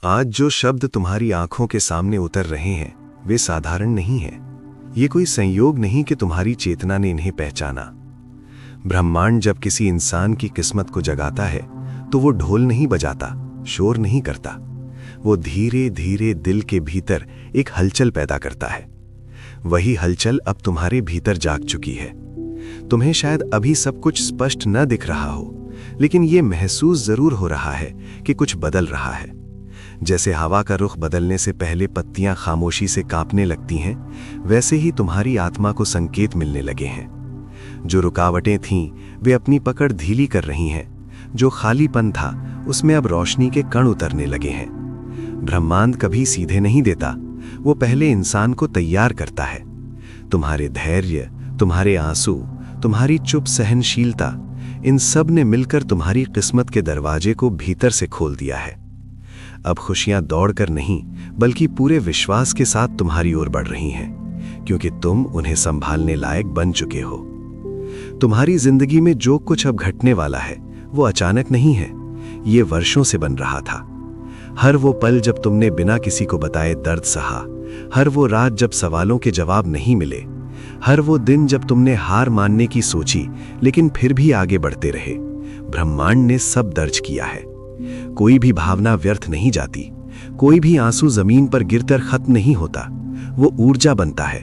आज जो शब्द तुम्हारी आंखों के सामने उतर रहे हैं वे साधारण नहीं हैं। ये कोई संयोग नहीं कि तुम्हारी चेतना ने इन्हें पहचाना। ब्रह्मांड जब किसी इंसान की किस्मत को जगाता है तो वो ढोल नहीं बजाता, शोर नहीं करता। वो धीरे धीरे दिल के भीतर एक हलचल पैदा करता है। वही हलचल अब तुम्हारे भीतर जाग चुकी है। तुम्हें शायद अभी सब कुछ स्पष्ट न दिख रहा हो, लेकिन ये महसूस जरूर हो रहा है कि कुछ बदल रहा है। जैसे हवा का रुख बदलने से पहले पत्तियां खामोशी से कांपने लगती हैं, वैसे ही तुम्हारी आत्मा को संकेत मिलने लगे हैं। जो रुकावटें थीं वे अपनी पकड़ ढीली कर रही हैं। जो खालीपन था उसमें अब रोशनी के कण उतरने लगे हैं। ब्रह्मांड कभी सीधे नहीं देता, वो पहले इंसान को तैयार करता है। तुम्हारे धैर्य, तुम्हारे आंसू, तुम्हारी चुप सहनशीलता, इन सब ने मिलकर तुम्हारी किस्मत के दरवाजे को भीतर से खोल दिया है। अब खुशियां दौड़कर नहीं बल्कि पूरे विश्वास के साथ तुम्हारी ओर बढ़ रही हैं, क्योंकि तुम उन्हें संभालने लायक बन चुके हो। तुम्हारी जिंदगी में जो कुछ अब घटने वाला है वो अचानक नहीं है, ये वर्षों से बन रहा था। हर वो पल जब तुमने बिना किसी को बताए दर्द सहा, हर वो रात जब सवालों के जवाब नहीं मिले, हर वो दिन जब तुमने हार मानने की सोची लेकिन फिर भी आगे बढ़ते रहे, ब्रह्मांड ने सब दर्ज किया है। कोई भी भावना व्यर्थ नहीं जाती, कोई भी आंसू जमीन पर गिरकर खत्म नहीं होता। वो ऊर्जा बनता है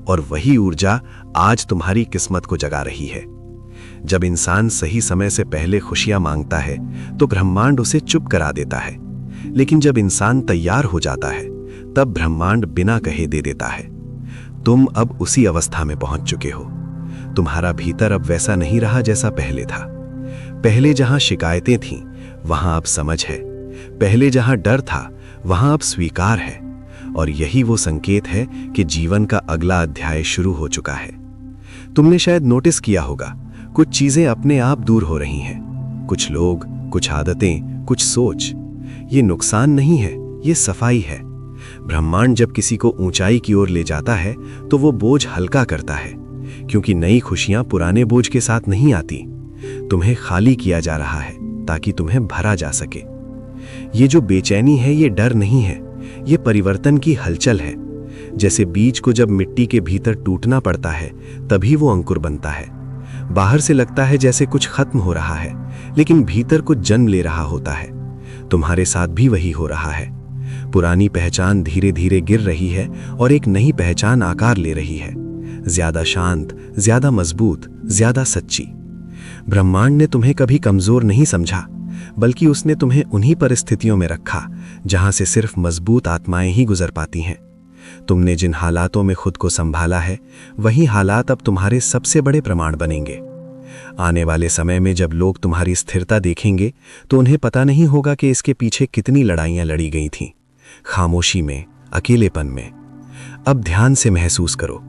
और वही ऊर्जा आज तुम्हारी किस्मत को जगा रही है। जब इंसान सही समय से पहले खुशियां मांगता है तो ब्रह्मांड उसे चुप करा देता है, लेकिन जब इंसान तैयार हो जाता है तब ब्रह्मांड बिना कहे दे देता है। तुम अब उसी अवस्था में पहुंच चुके हो। तुम्हारा भीतर अब वैसा नहीं रहा जैसा पहले था। पहले जहां शिकायतें थीं वहां अब समझ है, पहले जहां डर था वहां अब स्वीकार है, और यही वो संकेत है कि जीवन का अगला अध्याय शुरू हो चुका है। तुमने शायद नोटिस किया होगा, कुछ चीजें अपने आप दूर हो रही हैं। कुछ लोग, कुछ आदतें, कुछ सोच। ये नुकसान नहीं है, ये सफाई है। ब्रह्मांड जब किसी को ऊंचाई की ओर ले जाता है तो वो बोझ हल्का करता है, क्योंकि नई खुशियां पुराने बोझ के साथ नहीं आती। तुम्हें खाली किया जा रहा है ताकि तुम्हें भरा जा सके। ये जो बेचैनी है ये डर नहीं है, ये परिवर्तन की हलचल है। जैसे बीज को जब मिट्टी के भीतर टूटना पड़ता है तभी वो अंकुर बनता है। बाहर से लगता है जैसे कुछ खत्म हो रहा है, लेकिन भीतर कुछ जन्म ले रहा होता है। तुम्हारे साथ भी वही हो रहा है। पुरानी पहचान धीरे धीरे गिर रही है और एक नई पहचान आकार ले रही है, ज्यादा शांत, ज्यादा मजबूत, ज्यादा सच्ची। ब्रह्मांड ने तुम्हें कभी कमजोर नहीं समझा, बल्कि उसने तुम्हें उन्हीं परिस्थितियों में रखा जहां से सिर्फ मजबूत आत्माएं ही गुजर पाती हैं। तुमने जिन हालातों में खुद को संभाला है वही हालात अब तुम्हारे सबसे बड़े प्रमाण बनेंगे। आने वाले समय में जब लोग तुम्हारी स्थिरता देखेंगे तो उन्हें पता नहीं होगा कि इसके पीछे कितनी लड़ाइयां लड़ी गई थीं, खामोशी में, अकेलेपन में। अब ध्यान से महसूस करो,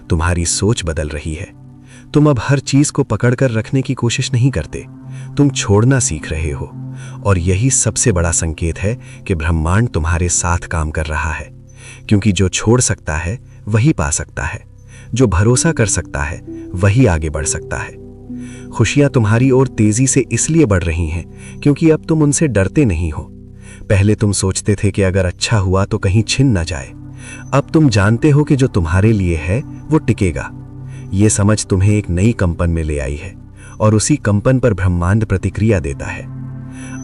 तुम्हारी सोच बदल रही है। तुम अब हर चीज को पकड़कर रखने की कोशिश नहीं करते, तुम छोड़ना सीख रहे हो। और यही सबसे बड़ा संकेत है कि ब्रह्मांड तुम्हारे साथ काम कर रहा है, क्योंकि जो छोड़ सकता है वही पा सकता है, जो भरोसा कर सकता है वही आगे बढ़ सकता है। खुशियां तुम्हारी ओर तेजी से इसलिए बढ़ रही हैं क्योंकि अब तुम उनसे डरते नहीं हो। पहले तुम सोचते थे कि अगर अच्छा हुआ तो कहीं छिन न जाए। अब तुम जानते हो कि जो तुम्हारे लिए है वो टिकेगा। ये समझ तुम्हें एक नई कंपन में ले आई है, और उसी कंपन पर ब्रह्मांड प्रतिक्रिया देता है।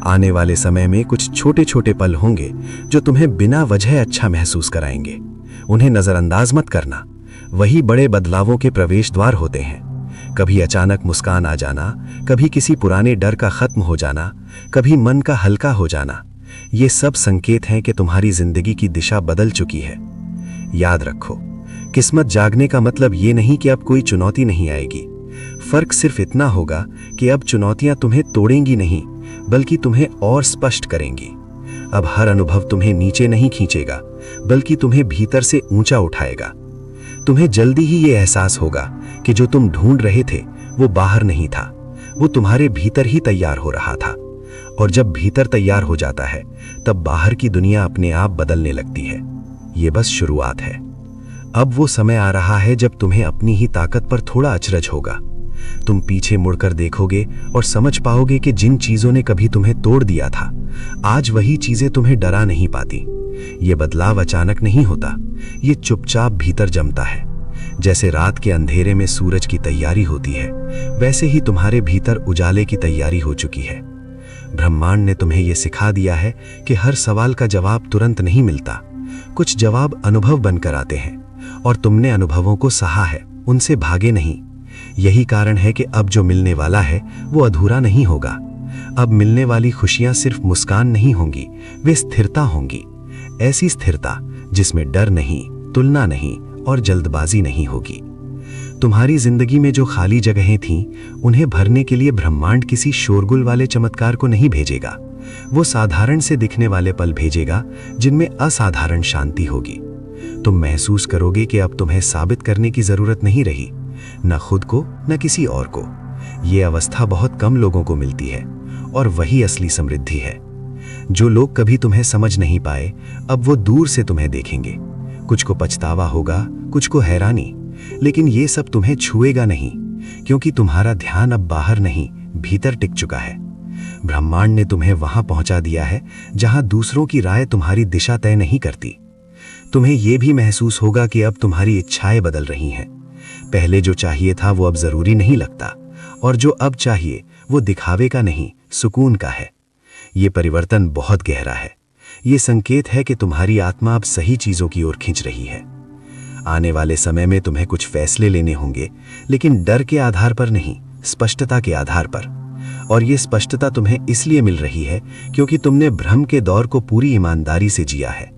आने वाले समय में कुछ छोटे छोटे पल होंगे जो तुम्हें बिना वजह अच्छा महसूस कराएंगे। उन्हें नजरअंदाज मत करना, वही बड़े बदलावों के प्रवेश द्वार होते हैं। कभी अचानक मुस्कान आ जाना, कभी किसी पुराने डर का खत्म हो जाना, कभी मन का हल्का हो जाना। ये सब संकेत हैं कि तुम्हारी जिंदगी की दिशा बदल चुकी है। याद रखो, किस्मत जागने का मतलब ये नहीं कि अब कोई चुनौती नहीं आएगी। फर्क सिर्फ इतना होगा कि अब चुनौतियां तुम्हें तोड़ेंगी नहीं, बल्कि तुम्हें और स्पष्ट करेंगी। अब हर अनुभव तुम्हें नीचे नहीं खींचेगा, बल्कि तुम्हें भीतर से ऊंचा उठाएगा। तुम्हें जल्दी ही ये एहसास होगा कि जो तुम ढूंढ रहे थे वो बाहर नहीं था, वो तुम्हारे भीतर ही तैयार हो रहा था। और जब भीतर तैयार हो जाता है तब बाहर की दुनिया अपने आप बदलने लगती है। ये बस शुरुआत है। अब वो समय आ रहा है जब तुम्हें अपनी ही ताकत पर थोड़ा अचरज होगा। तुम पीछे मुड़कर देखोगे और समझ पाओगे कि जिन चीजों ने कभी तुम्हें तोड़ दिया था, आज वही चीजें तुम्हें डरा नहीं पाती। ये बदलाव अचानक नहीं होता, ये चुपचाप भीतर जमता है। जैसे रात के अंधेरे में सूरज की तैयारी होती है, वैसे ही तुम्हारे भीतर उजाले की तैयारी हो चुकी है। ब्रह्मांड ने तुम्हें यह सिखा दिया है कि हर सवाल का जवाब तुरंत नहीं मिलता। कुछ जवाब अनुभव बनकर आते हैं, और तुमने अनुभवों को सहा है, उनसे भागे नहीं। यही कारण है कि अब जो मिलने वाला है वो अधूरा नहीं होगा। अब मिलने वाली खुशियां सिर्फ मुस्कान नहीं होंगी, वे स्थिरता होंगी। ऐसी स्थिरता जिसमें डर नहीं, तुलना नहीं और जल्दबाजी नहीं होगी। तुम्हारी जिंदगी में जो खाली जगहें थीं, उन्हें भरने के लिए ब्रह्मांड किसी शोरगुल वाले चमत्कार को नहीं भेजेगा। वो साधारण से दिखने वाले पल भेजेगा जिनमें असाधारण शांति होगी। तुम महसूस करोगे कि अब तुम्हें साबित करने की जरूरत नहीं रही, न खुद को न किसी और को। ये अवस्था बहुत कम लोगों को मिलती है, और वही असली समृद्धि है। जो लोग कभी तुम्हें समझ नहीं पाए, अब वो दूर से तुम्हें देखेंगे। कुछ को पछतावा होगा, कुछ को हैरानी, लेकिन ये सब तुम्हें छुएगा नहीं, क्योंकि तुम्हारा ध्यान अब बाहर नहीं, भीतर टिक चुका है। ब्रह्मांड ने तुम्हें वहां पहुंचा दिया है जहां दूसरों की राय तुम्हारी दिशा तय नहीं करती। तुम्हें यह भी महसूस होगा कि अब तुम्हारी इच्छाएं बदल रही हैं। पहले जो चाहिए था वो अब जरूरी नहीं लगता, और जो अब चाहिए वो दिखावे का नहीं, सुकून का है। ये परिवर्तन बहुत गहरा है। ये संकेत है कि तुम्हारी आत्मा अब सही चीजों की ओर खींच रही है। आने वाले समय में तुम्हें कुछ फैसले लेने होंगे, लेकिन डर के आधार पर नहीं, स्पष्टता के आधार पर। और ये स्पष्टता तुम्हें इसलिए मिल रही है क्योंकि तुमने भ्रम के दौर को पूरी ईमानदारी से जिया है।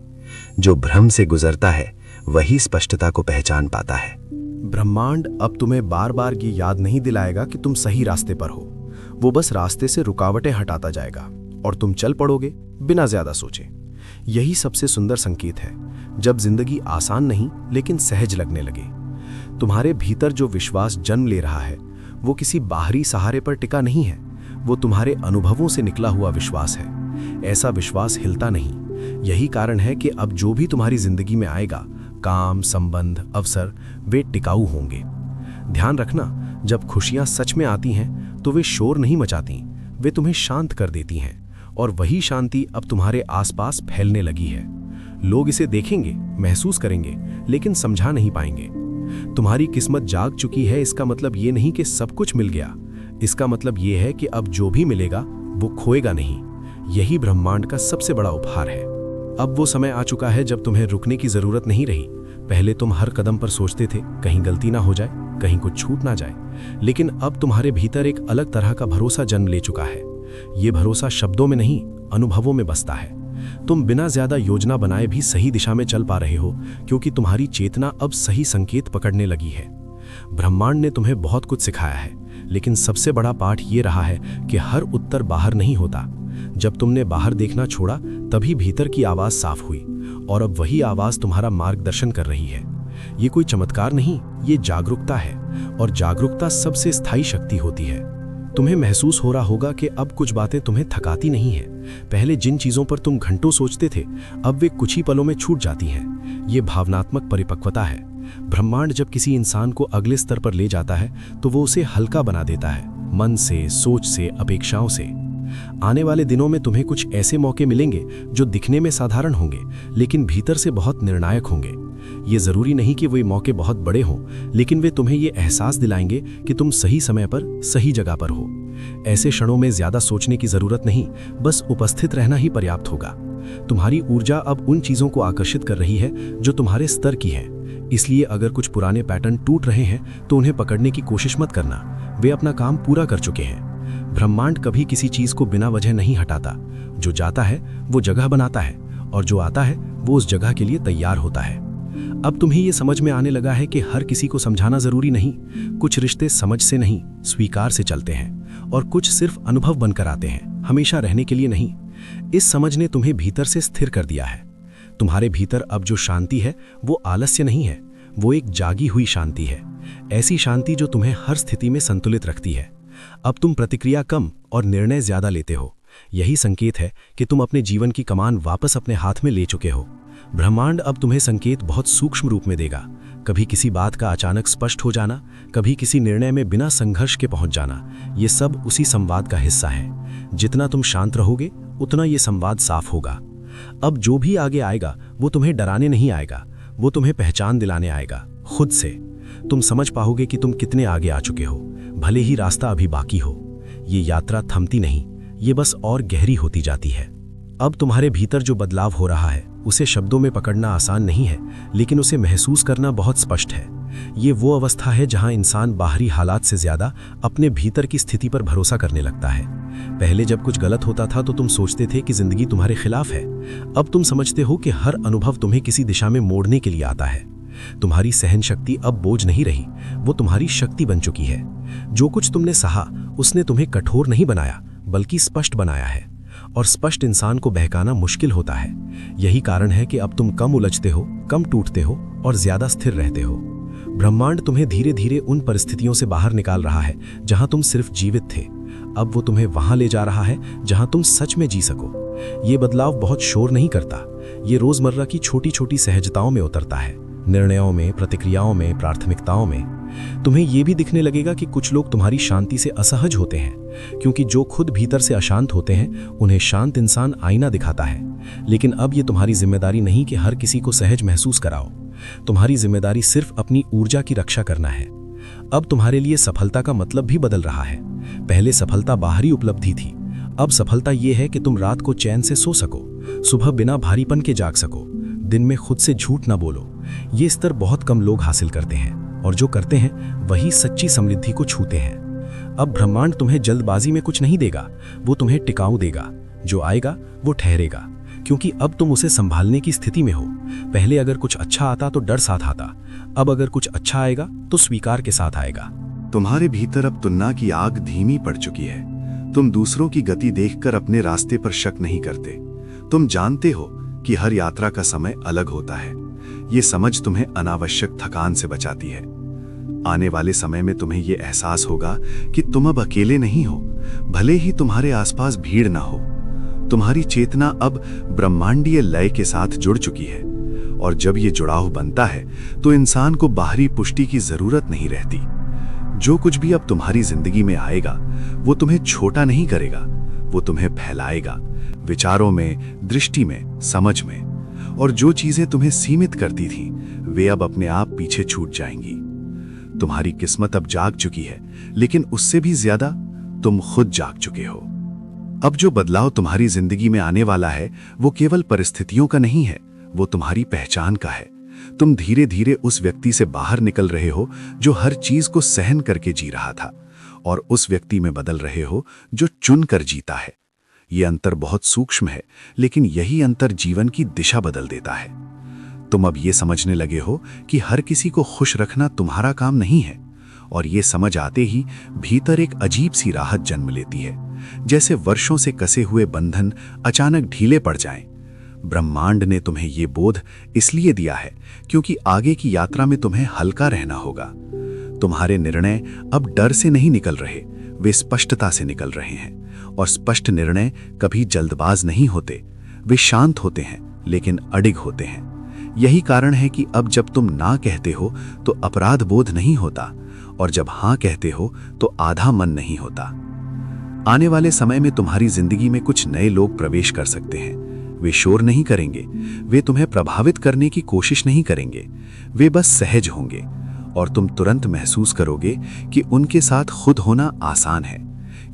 जो भ्रम से गुजरता है वही स्पष्टता को पहचान पाता है। ब्रह्मांड अब तुम्हें बार बार ये याद नहीं दिलाएगा कि तुम सही रास्ते पर हो। वो बस रास्ते से रुकावटें हटाता जाएगा और तुम चल पड़ोगे बिना ज्यादा सोचे। यही सबसे सुंदर संकेत है, जब जिंदगी आसान नहीं लेकिन सहज लगने लगे। तुम्हारे भीतर जो विश्वास जन्म ले रहा है वो किसी बाहरी सहारे पर टिका नहीं है, वो तुम्हारे अनुभवों से निकला हुआ विश्वास है। ऐसा विश्वास हिलता नहीं। यही कारण है कि अब जो भी तुम्हारी जिंदगी में आएगा, काम, संबंध, अवसर, वे टिकाऊ होंगे। ध्यान रखना, जब खुशियां सच में आती हैं तो वे शोर नहीं मचाती, वे तुम्हें शांत कर देती हैं, और वही शांति अब तुम्हारे आसपास फैलने लगी है। लोग इसे देखेंगे, महसूस करेंगे, लेकिन समझा नहीं पाएंगे। तुम्हारी किस्मत जाग चुकी है, इसका मतलब ये नहीं कि सब कुछ मिल गया। इसका मतलब ये है कि अब जो भी मिलेगा वो खोएगा नहीं। यही ब्रह्मांड का सबसे बड़ा उपहार है। अब वो समय आ चुका है जब तुम्हें रुकने की जरूरत नहीं रही। पहले तुम हर कदम पर सोचते थे कहीं गलती ना हो जाए, कहीं कुछ छूट ना जाए, लेकिन अब तुम्हारे भीतर एक अलग तरह का भरोसा जन्म ले चुका है। ये भरोसा शब्दों में नहीं, अनुभवों में बसता है। तुम बिना ज्यादा योजना बनाए भी सही दिशा में चल पा रहे हो, क्योंकि तुम्हारी चेतना अब सही संकेत पकड़ने लगी है। ब्रह्मांड ने तुम्हें बहुत कुछ सिखाया है, लेकिन सबसे बड़ा पाठ ये रहा है कि हर उत्तर बाहर नहीं होता। जब तुमने बाहर देखना छोड़ा, तभी भीतर की आवाज साफ हुई, और अब वही आवाज तुम्हारा मार्गदर्शन कर रही है। ये कोई चमत्कार नहीं, ये जागरूकता है, और जागरूकता सबसे स्थायी शक्ति होती है। तुम्हें महसूस हो रहा होगा कि अब कुछ बातें तुम्हें थकाती नहीं है। पहले जिन चीजों पर तुम घंटों सोचते थे, अब वे कुछ ही पलों में छूट जाती हैं। ये भावनात्मक परिपक्वता है। ब्रह्मांड जब किसी इंसान को अगले स्तर पर ले जाता है तो वो उसे हल्का बना देता है, मन से, सोच से, अपेक्षाओं से। आने वाले दिनों में तुम्हें कुछ ऐसे मौके मिलेंगे जो दिखने में साधारण होंगे, लेकिन भीतर से बहुत निर्णायक होंगे। ये जरूरी नहीं कि वे मौके बहुत बड़े हों, लेकिन वे तुम्हें ये एहसास दिलाएंगे कि तुम सही समय पर, सही जगह पर हो। ऐसे क्षणों में ज्यादा सोचने की जरूरत नहीं, बस उपस्थित रहना ही पर्याप्त होगा। तुम्हारी ऊर्जा अब उन चीजों को आकर्षित कर रही है जो तुम्हारे स्तर की हैं। इसलिए अगर कुछ पुराने पैटर्न टूट रहे हैं तो उन्हें पकड़ने की कोशिश मत करना, वे अपना काम पूरा कर चुके हैं। ब्रह्मांड कभी किसी चीज को बिना वजह नहीं हटाता। जो जाता है वो जगह बनाता है, और जो आता है वो उस जगह के लिए तैयार होता है। अब तुम्हें ये समझ में आने लगा है कि हर किसी को समझाना जरूरी नहीं। कुछ रिश्ते समझ से नहीं, स्वीकार से चलते हैं, और कुछ सिर्फ अनुभव बनकर आते हैं, हमेशा रहने के लिए नहीं। इस समझ ने तुम्हें भीतर से स्थिर कर दिया है। तुम्हारे भीतर अब जो शांति है वो आलस्य नहीं है, वो एक जागी हुई शांति है। ऐसी शांति जो तुम्हें हर स्थिति में संतुलित रखती है। अब तुम प्रतिक्रिया कम और निर्णय ज्यादा लेते हो। यही संकेत है कि तुम अपने जीवन की कमान वापस अपने हाथ में ले चुके हो। ब्रह्मांड अब तुम्हें संकेत बहुत सूक्ष्म रूप में देगा, कभी किसी बात का अचानक स्पष्ट हो जाना, कभी किसी निर्णय में बिना संघर्ष के पहुंच जाना, ये सब उसी संवाद का हिस्सा है। जितना तुम शांत रहोगे उतना ये संवाद साफ होगा। अब जो भी आगे आएगा वो तुम्हें डराने नहीं आएगा, वो तुम्हें पहचान दिलाने आएगा खुद से। तुम समझ पाओगे कि तुम कितने आगे आ चुके हो, भले ही रास्ता अभी बाकी हो। ये यात्रा थमती नहीं, ये बस और गहरी होती जाती है। अब तुम्हारे भीतर जो बदलाव हो रहा है उसे शब्दों में पकड़ना आसान नहीं है, लेकिन उसे महसूस करना बहुत स्पष्ट है। ये वो अवस्था है जहां इंसान बाहरी हालात से ज्यादा अपने भीतर की स्थिति पर भरोसा करने लगता है। पहले जब कुछ गलत होता था तो तुम सोचते थे कि जिंदगी तुम्हारे खिलाफ है। अब तुम समझते हो कि हर अनुभव तुम्हें किसी दिशा में मोड़ने के लिए आता है। तुम्हारी सहन शक्ति अब बोझ नहीं रही, वो तुम्हारी शक्ति बन चुकी है। जो कुछ तुमने सहा उसने तुम्हें कठोर नहीं बनाया, बल्कि स्पष्ट बनाया है। और स्पष्ट इंसान को बहकाना मुश्किल होता है। यही कारण है कि अब तुम कम उलझते हो, कम टूटते हो और ज्यादा स्थिर रहते हो। ब्रह्मांड तुम्हें धीरे धीरे उन परिस्थितियों से बाहर निकाल रहा है जहां तुम सिर्फ जीवित थे। अब वो तुम्हें वहां ले जा रहा है जहां तुम सच में जी सको। ये बदलाव बहुत शोर नहीं करता, ये रोजमर्रा की छोटी छोटी सहजताओं में उतरता है, निर्णयों में, प्रतिक्रियाओं में, प्राथमिकताओं में। तुम्हें यह भी दिखने लगेगा कि कुछ लोग तुम्हारी शांति से असहज होते हैं, क्योंकि जो खुद भीतर से अशांत होते हैं उन्हें शांत इंसान आईना दिखाता है। लेकिन अब ये तुम्हारी जिम्मेदारी नहीं कि हर किसी को सहज महसूस कराओ। तुम्हारी जिम्मेदारी सिर्फ अपनी ऊर्जा की रक्षा करना है। अब तुम्हारे लिए सफलता का मतलब भी बदल रहा है। पहले सफलता बाहरी उपलब्धि थी, अब सफलता यह है कि तुम रात को चैन से सो सको, सुबह बिना भारीपन के जाग सको, दिन में खुद से झूठ ना बोलो। ये स्तर बहुत कम लोग हासिल करते हैं, और जो करते हैं वही सच्ची समृद्धि को छूते हैं। अब ब्रह्मांड तुम्हें जल्दबाजी में कुछ नहीं देगा, वो तुम्हें टिकाऊ देगा। जो आएगा वो ठहरेगा, क्योंकि अब तुम उसे संभालने की स्थिति में हो। पहले अगर कुछ अच्छा आता तो डर साथ आता, अब अगर कुछ अच्छा आएगा तो स्वीकार के साथ आएगा। तुम्हारे भीतर अब तुलना की आग धीमी पड़ चुकी है। तुम दूसरों की गति देखकर अपने रास्ते पर शक नहीं करते। तुम जानते हो कि हर यात्रा का समय अलग होता है। ये समझ तुम्हें अनावश्यक थकान से बचाती है। आने वाले समय में तुम्हें ये एहसास होगा कि तुम अब अकेले नहीं हो, भले ही तुम्हारे आसपास भीड़ ना हो। तुम्हारी चेतना अब ब्रह्मांडीय लय के साथ जुड़ चुकी है, और जब ये जुड़ाव बनता है तो इंसान को बाहरी पुष्टि की जरूरत नहीं रहती। जो कुछ भी अब तुम्हारी जिंदगी में आएगा वो तुम्हें छोटा नहीं करेगा, वो तुम्हें फैलाएगा, विचारों में, दृष्टि में, समझ में। और जो चीजें तुम्हें सीमित करती थीं, वे अब अपने आप पीछे छूट जाएंगी। तुम्हारी किस्मत अब जाग चुकी है, लेकिन उससे भी ज्यादा तुम खुद जाग चुके हो। अब जो बदलाव तुम्हारी जिंदगी में आने वाला है वो केवल परिस्थितियों का नहीं है, वो तुम्हारी पहचान का है। तुम धीरे धीरे उस व्यक्ति से बाहर निकल रहे हो जो हर चीज को सहन करके जी रहा था, और उस व्यक्ति में बदल रहे हो जो चुनकर जीता है। ये अंतर बहुत सूक्ष्म है, लेकिन यही अंतर जीवन की दिशा बदल देता है। तुम अब ये समझने लगे हो कि हर किसी को खुश रखना तुम्हारा काम नहीं है, और ये समझ आते ही भीतर एक अजीब सी राहत जन्म लेती है, जैसे वर्षों से कसे हुए बंधन अचानक ढीले पड़ जाएं। ब्रह्मांड ने तुम्हें ये बोध इसलिए दिया है क्योंकि आगे की यात्रा में तुम्हें हल्का रहना होगा। तुम्हारे निर्णय अब डर से नहीं निकल रहे, वे स्पष्टता से निकल रहे हैं, और स्पष्ट निर्णय कभी जल्दबाज नहीं होते। वे शांत होते हैं लेकिन अडिग होते हैं। यही कारण है कि अब जब तुम ना कहते हो तो अपराध बोध नहीं होता, और जब हां कहते हो तो आधा मन नहीं होता। आने वाले समय में तुम्हारी जिंदगी में कुछ नए लोग प्रवेश कर सकते हैं। वे शोर नहीं करेंगे, वे तुम्हें प्रभावित करने की कोशिश नहीं करेंगे, वे बस सहज होंगे, और तुम तुरंत महसूस करोगे कि उनके साथ खुद होना आसान है।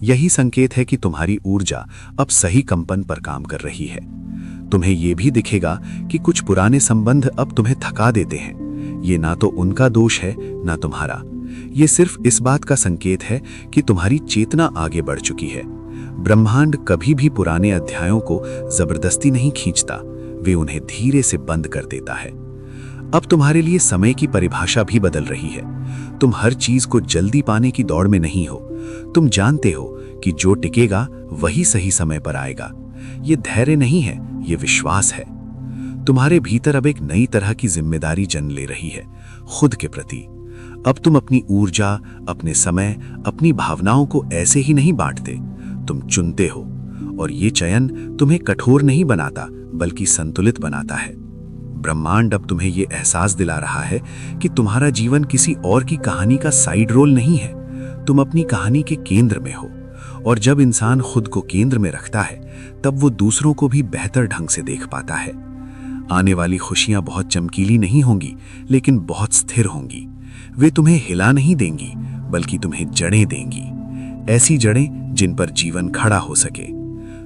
यही संकेत है कि तुम्हारी ऊर्जा अब सही कंपन पर काम कर रही है। तुम्हें यह भी दिखेगा कि कुछ पुराने संबंध अब तुम्हें थका देते हैं। ये ना तो उनका दोष है ना तुम्हारा, ये सिर्फ इस बात का संकेत है कि तुम्हारी चेतना आगे बढ़ चुकी है। ब्रह्मांड कभी भी पुराने अध्यायों को जबरदस्ती नहीं खींचता, वे उन्हें धीरे से बंद कर देता है। अब तुम्हारे लिए समय की परिभाषा भी बदल रही है। तुम हर चीज को जल्दी पाने की दौड़ में नहीं हो। तुम जानते हो कि जो टिकेगा वही सही समय पर आएगा। ये धैर्य नहीं है, ये विश्वास है। तुम्हारे भीतर अब एक नई तरह की जिम्मेदारी जन्म ले रही है, खुद के प्रति। अब तुम अपनी ऊर्जा, अपने समय, अपनी भावनाओं को ऐसे ही नहीं बांटते, तुम चुनते हो। और ये चयन तुम्हें कठोर नहीं बनाता, बल्कि संतुलित बनाता है। ब्रह्मांड अब तुम्हें ये एहसास दिला रहा है कि तुम्हारा जीवन किसी और की कहानी का साइड रोल नहीं है, तुम अपनी कहानी के केंद्र में हो। और जब इंसान खुद को केंद्र में रखता है तब वो दूसरों को भी बेहतर ढंग से देख पाता है। आने वाली खुशियां बहुत चमकीली नहीं होंगी, लेकिन बहुत स्थिर होंगी। वे तुम्हें हिला नहीं देंगी, बल्कि तुम्हें जड़ें देंगी, ऐसी जड़ें जिन पर जीवन खड़ा हो सके।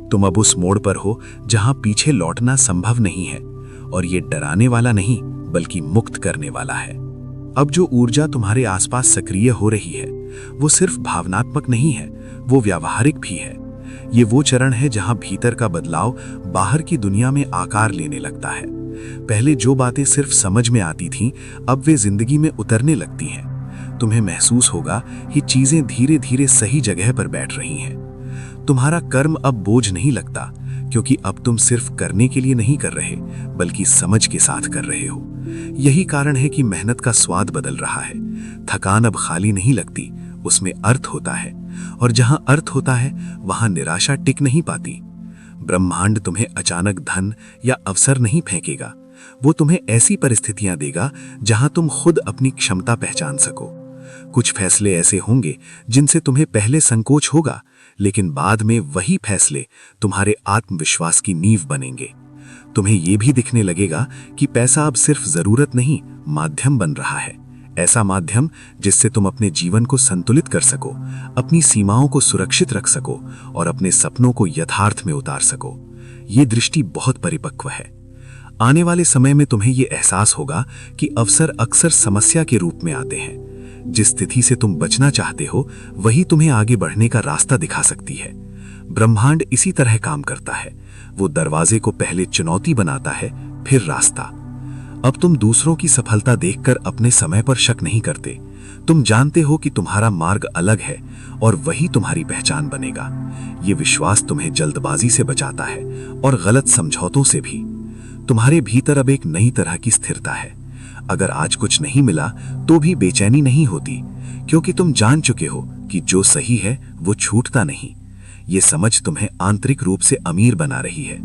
तुम अब उस मोड़ पर हो जहां पीछे लौटना संभव नहीं है, और ये डराने वाला नहीं बल्कि मुक्त करने वाला है। अब जो ऊर्जा तुम्हारे आसपास सक्रिय हो रही है वो सिर्फ भावनात्मक नहीं है, वो व्यावहारिक भी है। ये वो चरण है जहां भीतर का बदलाव बाहर की दुनिया में आकार लेने लगता है। पहले जो बातें सिर्फ समझ में आती थीं, अब वे जिंदगी में उतरने लगती हैं। तुम्हें महसूस होगा कि चीजें धीरे धीरे सही जगह पर बैठ रही हैं। तुम्हारा कर्म अब बोझ नहीं लगता, क्योंकि अब तुम सिर्फ करने के लिए नहीं कर रहे, बल्कि समझ के साथ कर रहे हो। यही कारण है कि मेहनत का स्वाद बदल रहा है। थकान अब खाली नहीं लगती, उसमें अर्थ होता है, और जहां अर्थ होता है वहां निराशा टिक नहीं पाती। ब्रह्मांड तुम्हें अचानक धन या अवसर नहीं फेंकेगा, वो तुम्हें ऐसी परिस्थितियां देगा जहां तुम खुद अपनी क्षमता पहचान सको। कुछ फैसले ऐसे होंगे जिनसे तुम्हें पहले संकोच होगा, लेकिन बाद में वही फैसले तुम्हारे आत्मविश्वास की नींव बनेंगे। तुम्हें यह भी दिखने लगेगा कि पैसा अब सिर्फ जरूरत नहीं, माध्यम बन रहा है। ऐसा माध्यम जिससे तुम अपने जीवन को संतुलित कर सको, अपनी सीमाओं को सुरक्षित रख सको और अपने सपनों को यथार्थ में उतार सको। ये दृष्टि बहुत परिपक्व है। आने वाले समय में तुम्हें यह एहसास होगा कि अवसर अक्सर समस्या के रूप में आते हैं। जिस स्थिति से तुम बचना चाहते हो वही तुम्हें आगे बढ़ने का रास्ता दिखा सकती है। ब्रह्मांड इसी तरह काम करता है। वो दरवाजे को पहले चुनौती बनाता है, फिर रास्ता। अब तुम दूसरों की सफलता देखकर अपने समय पर शक नहीं करते। तुम जानते हो कि तुम्हारा मार्ग अलग है और वही तुम्हारी पहचान बनेगा। ये विश्वास तुम्हें जल्दबाजी से बचाता है और गलत समझौतों से भी। तुम्हारे भीतर अब एक नई तरह की स्थिरता है। अगर आज कुछ नहीं मिला तो भी बेचैनी नहीं होती, क्योंकि तुम जान चुके हो कि जो सही है वो छूटता नहीं। ये समझ तुम्हें आंतरिक रूप से अमीर बना रही है।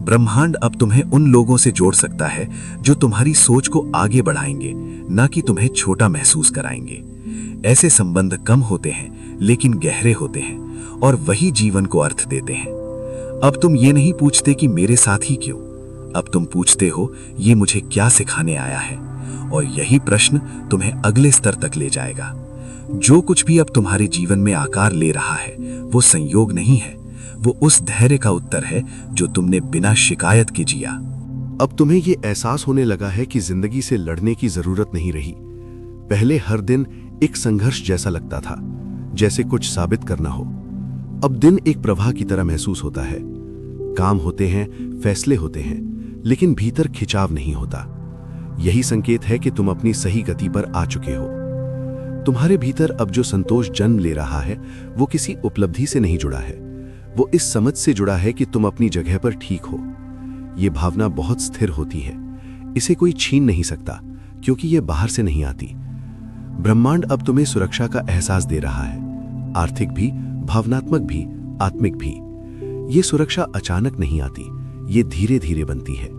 ब्रह्मांड अब तुम्हें उन लोगों से जोड़ सकता है जो तुम्हारी सोच को आगे बढ़ाएंगे, न कि तुम्हें छोटा महसूस कराएंगे। ऐसे संबंध कम होते हैं लेकिन गहरे होते हैं और वही जीवन को अर्थ देते हैं। अब तुम ये नहीं पूछते कि मेरे साथ ही क्यों, अब तुम पूछते हो ये मुझे क्या सिखाने आया है, और यही प्रश्न तुम्हें अगले स्तर तक ले जाएगा। जो कुछ भी अब तुम्हारे जीवन में आकार ले रहा है वो संयोग नहीं है, वो उस धैर्य का उत्तर है जो तुमने बिना शिकायत के जिया। अब तुम्हें ये एहसास होने लगा है कि जिंदगी से लड़ने की जरूरत नहीं रही। पहले हर दिन एक संघर्ष जैसा लगता था, जैसे कुछ साबित करना हो। अब दिन एक प्रवाह की तरह महसूस होता है। काम होते हैं, फैसले होते हैं, लेकिन भीतर खिंचाव नहीं होता। यही संकेत है कि तुम अपनी सही गति पर आ चुके हो। तुम्हारे भीतर अब जो संतोष जन्म ले रहा है वो किसी उपलब्धि से नहीं जुड़ा है, वो इस समझ से जुड़ा है कि तुम अपनी जगह पर ठीक हो। ये भावना बहुत स्थिर होती है, इसे कोई छीन नहीं सकता, क्योंकि ये बाहर से नहीं आती। ब्रह्मांड अब तुम्हें सुरक्षा का एहसास दे रहा है, आर्थिक भी, भावनात्मक भी, आत्मिक भी। ये सुरक्षा अचानक नहीं आती, ये धीरे धीरे बनती है।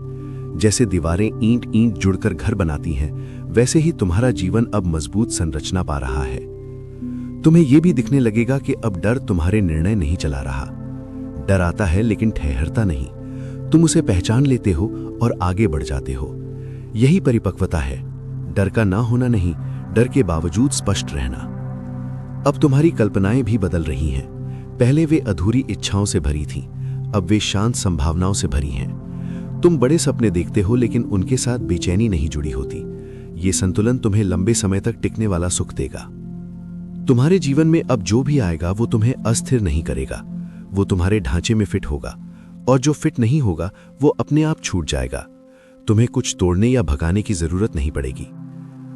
जैसे दीवारें ईंट ईंट जुड़कर घर बनाती हैं, वैसे ही तुम्हारा जीवन अब मजबूत संरचना पा रहा है। तुम्हें यह भी दिखने लगेगा कि अब डर तुम्हारे निर्णय नहीं चला रहा। डर आता है लेकिन ठहरता नहीं। तुम उसे पहचान लेते हो और आगे बढ़ जाते हो। यही परिपक्वता है, डर का ना होना नहीं, डर के बावजूद स्पष्ट रहना। अब तुम्हारी कल्पनाएं भी बदल रही हैं। पहले वे अधूरी इच्छाओं से भरी थीं, अब वे शांत संभावनाओं से भरी हैं। तुम बड़े सपने देखते हो लेकिन उनके साथ बेचैनी नहीं जुड़ी होती। ये संतुलन तुम्हें लंबे समय तक टिकने वाला सुख देगा। तुम्हारे जीवन में अब जो भी आएगा वो तुम्हें अस्थिर नहीं करेगा, वो तुम्हारे ढांचे में फिट होगा, और जो फिट नहीं होगा वो अपने आप छूट जाएगा। तुम्हें कुछ तोड़ने या भगाने की जरूरत नहीं पड़ेगी।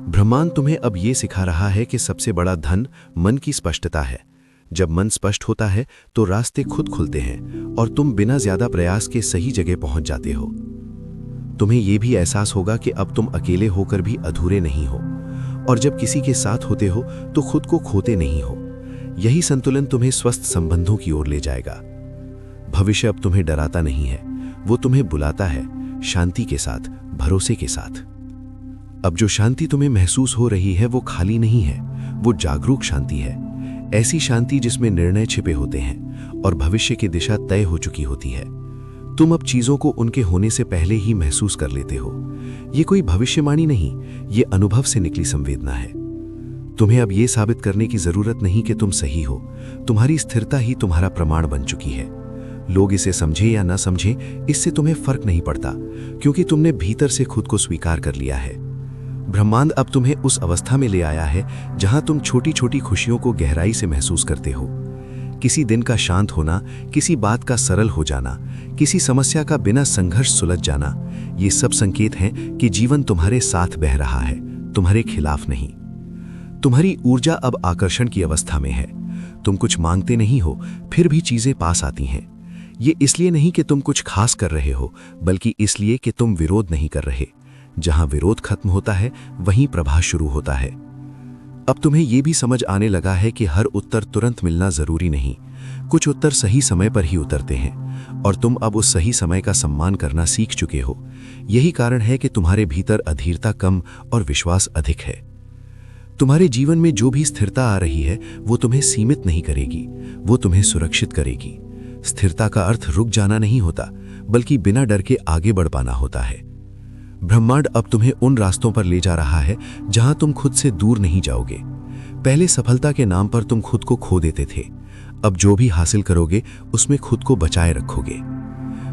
ब्रह्मांड तुम्हें अब ये सिखा रहा है कि सबसे बड़ा धन मन की स्पष्टता है। जब मन स्पष्ट होता है तो रास्ते खुद खुलते हैं और तुम बिना ज्यादा प्रयास के सही जगह पहुंच जाते हो। तुम्हें यह भी एहसास होगा कि अब तुम अकेले होकर भी अधूरे नहीं हो, और जब किसी के साथ होते हो तो खुद को खोते नहीं हो। यही संतुलन तुम्हें स्वस्थ संबंधों की ओर ले जाएगा। भविष्य अब तुम्हें डराता नहीं है, वो तुम्हें बुलाता है। शांति के साथ, भरोसे के साथ। अब जो शांति तुम्हें महसूस हो रही है वो खाली नहीं है, वो जागरूक शांति है। ऐसी शांति जिसमें निर्णय छिपे होते हैं और भविष्य की दिशा तय हो चुकी होती है। तुम अब चीजों को उनके होने से पहले ही महसूस कर लेते हो। ये कोई भविष्यवाणी नहीं, ये अनुभव से निकली संवेदना है। तुम्हें अब ये साबित करने की जरूरत नहीं कि तुम सही हो। तुम्हारी स्थिरता ही तुम्हारा प्रमाण बन चुकी है। लोग इसे समझे या ना समझे, इससे तुम्हें फर्क नहीं पड़ता, क्योंकि तुमने भीतर से खुद को स्वीकार कर लिया है। ब्रह्मांड अब तुम्हें उस अवस्था में ले आया है जहां तुम छोटी छोटी खुशियों को गहराई से महसूस करते हो। किसी दिन का शांत होना, किसी बात का सरल हो जाना, किसी समस्या का बिना संघर्ष सुलझ जाना, ये सब संकेत हैं कि जीवन तुम्हारे साथ बह रहा है, तुम्हारे खिलाफ नहीं। तुम्हारी ऊर्जा अब आकर्षण की अवस्था में है। तुम कुछ मांगते नहीं हो, फिर भी चीजें पास आती हैं। ये इसलिए नहीं कि तुम कुछ खास कर रहे हो, बल्कि इसलिए कि तुम विरोध नहीं कर रहे। जहां विरोध खत्म होता है, वहीं प्रभा शुरू होता है। अब तुम्हें यह भी समझ आने लगा है कि हर उत्तर तुरंत मिलना जरूरी नहीं। कुछ उत्तर सही समय पर ही उतरते हैं, और तुम अब उस सही समय का सम्मान करना सीख चुके हो। यही कारण है कि तुम्हारे भीतर अधीरता कम और विश्वास अधिक है। तुम्हारे जीवन में जो भी स्थिरता आ रही है, वो तुम्हें सीमित नहीं करेगी, वो तुम्हें सुरक्षित करेगी। स्थिरता का अर्थ रुक जाना नहीं होता, बल्कि बिना डर के आगे बढ़ पाना होता है। ब्रह्मांड अब तुम्हें उन रास्तों पर ले जा रहा है जहां तुम खुद से दूर नहीं जाओगे। पहले सफलता के नाम पर तुम खुद को खो देते थे। अब जो भी हासिल करोगे उसमें खुद को बचाए रखोगे।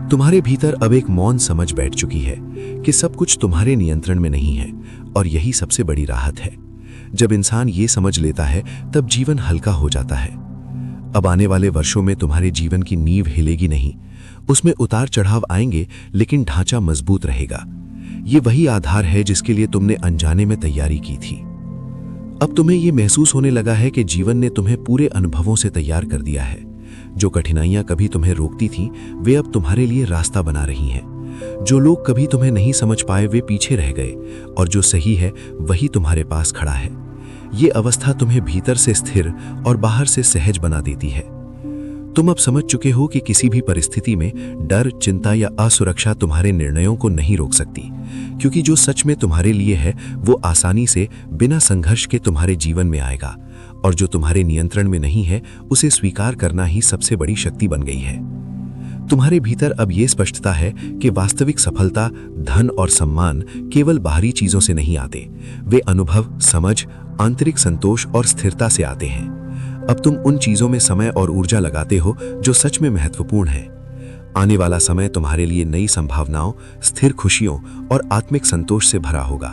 तुम्हारे भीतर अब एक मौन समझ बैठ चुकी है कि सब कुछ तुम्हारे नियंत्रण में नहीं है, और यही सबसे बड़ी राहत है। जब इंसान ये समझ लेता है, तब जीवन हल्का हो जाता है। अब आने वाले वर्षों में तुम्हारे जीवन की नींव हिलेगी नहीं। उसमें उतार चढ़ाव आएंगे, लेकिन ढांचा मजबूत रहेगा। ये वही आधार है जिसके लिए तुमने अनजाने में तैयारी की थी। अब तुम्हें यह महसूस होने लगा है कि जीवन ने तुम्हें पूरे अनुभवों से तैयार कर दिया है। जो कठिनाइयां कभी तुम्हें रोकती थीं, वे अब तुम्हारे लिए रास्ता बना रही हैं। जो लोग कभी तुम्हें नहीं समझ पाए, वे पीछे रह गए, और जो सही है वही तुम्हारे पास खड़ा है। ये अवस्था तुम्हें भीतर से स्थिर और बाहर से सहज बना देती है। तुम अब समझ चुके हो कि किसी भी परिस्थिति में डर, चिंता या असुरक्षा तुम्हारे निर्णयों को नहीं रोक सकती, क्योंकि जो सच में तुम्हारे लिए है वो आसानी से, बिना संघर्ष के तुम्हारे जीवन में आएगा, और जो तुम्हारे नियंत्रण में नहीं है उसे स्वीकार करना ही सबसे बड़ी शक्ति बन गई है। तुम्हारे भीतर अब ये स्पष्टता है कि वास्तविक सफलता, धन और सम्मान केवल बाहरी चीजों से नहीं आते। वे अनुभव, समझ, आंतरिक संतोष और स्थिरता से आते हैं। अब तुम उन चीजों में समय और ऊर्जा लगाते हो जो सच में महत्वपूर्ण है। आने वाला समय तुम्हारे लिए नई संभावनाओं, स्थिर खुशियों और आत्मिक संतोष से भरा होगा।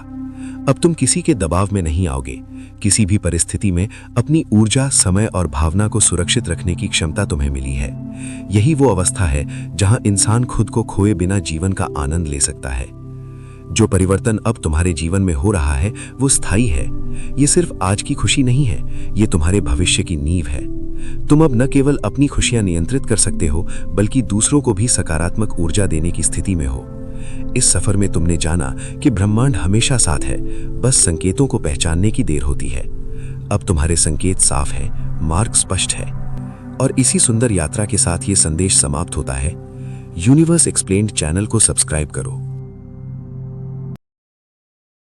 अब तुम किसी के दबाव में नहीं आओगे। किसी भी परिस्थिति में अपनी ऊर्जा, समय और भावना को सुरक्षित रखने की क्षमता तुम्हें मिली है। यही वो अवस्था है जहां इंसान खुद को खोए बिना जीवन का आनंद ले सकता है। जो परिवर्तन अब तुम्हारे जीवन में हो रहा है वो स्थायी है। ये सिर्फ आज की खुशी नहीं है, ये तुम्हारे भविष्य की नींव है। तुम अब न केवल अपनी खुशियां नियंत्रित कर सकते हो, बल्कि दूसरों को भी सकारात्मक ऊर्जा देने की स्थिति में हो। इस सफर में तुमने जाना कि ब्रह्मांड हमेशा साथ है, बस संकेतों को पहचानने की देर होती है। अब तुम्हारे संकेत साफ हैं, मार्ग स्पष्ट है। और इसी सुंदर यात्रा के साथ ये संदेश समाप्त होता है। यूनिवर्स एक्सप्लेन्ड चैनल को सब्सक्राइब करो।